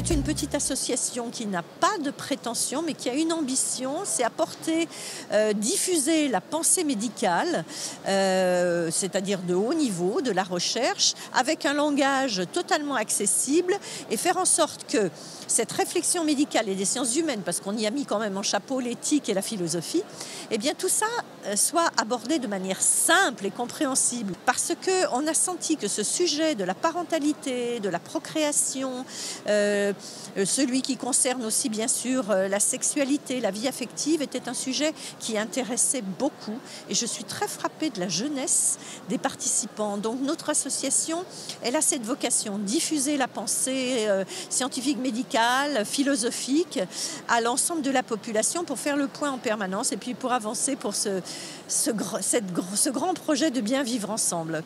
est une petite association qui n'a pas de prétention, mais qui a une ambition, c'est diffuser la pensée médicale, c'est-à-dire de haut niveau, de la recherche, avec un langage totalement accessible et faire en sorte que cette réflexion médicale et des sciences humaines, parce qu'on y a mis quand même en chapeau l'éthique et la philosophie, eh bien tout ça soit abordé de manière simple et compréhensible. Parce qu'on a senti que ce sujet de la parentalité, de la procréation, celui qui concerne aussi bien sûr la sexualité, la vie affective, était un sujet qui intéressait beaucoup. Et je suis très frappée de la jeunesse des participants. Donc notre association, elle a cette vocation, diffuser la pensée scientifique, médicale, philosophique à l'ensemble de la population pour faire le point en permanence et puis pour avancer pour ce grand projet de bien vivre ensemble.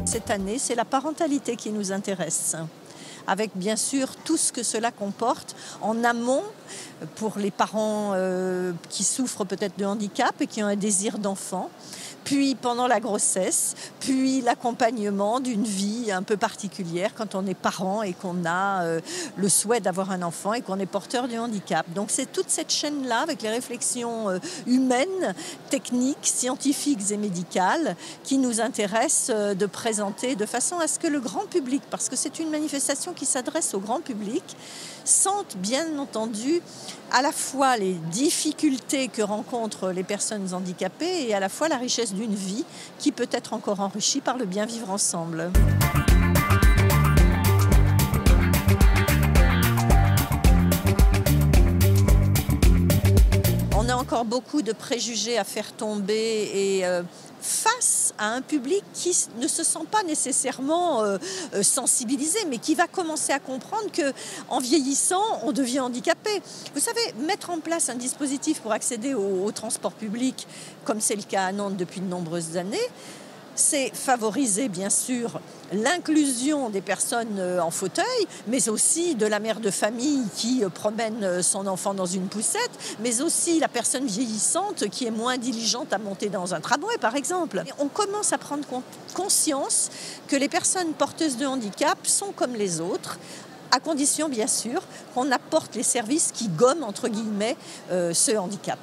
Cette année, c'est la parentalité qui nous intéresse, avec bien sûr tout ce que cela comporte en amont pour les parents qui souffrent peut-être de handicap et qui ont un désir d'enfant, puis pendant la grossesse, puis l'accompagnement d'une vie un peu particulière quand on est parent et qu'on a le souhait d'avoir un enfant et qu'on est porteur du handicap. Donc c'est toute cette chaîne-là avec les réflexions humaines, techniques, scientifiques et médicales qui nous intéresse de présenter de façon à ce que le grand public, parce que c'est une manifestation qui s'adresse au grand public, sente bien entendu à la fois les difficultés que rencontrent les personnes handicapées et à la fois la richesse d'une vie qui peut être encore enrichie par le bien vivre ensemble. On a encore beaucoup de préjugés à faire tomber et face à un public qui ne se sent pas nécessairement sensibilisé, mais qui va commencer à comprendre qu'en vieillissant, on devient handicapé. Vous savez, mettre en place un dispositif pour accéder au transport public, comme c'est le cas à Nantes depuis de nombreuses années, c'est favoriser bien sûr l'inclusion des personnes en fauteuil, mais aussi de la mère de famille qui promène son enfant dans une poussette, mais aussi la personne vieillissante qui est moins diligente à monter dans un tramway par exemple. Et on commence à prendre conscience que les personnes porteuses de handicap sont comme les autres, à condition bien sûr qu'on apporte les services qui gomment entre guillemets ce handicap.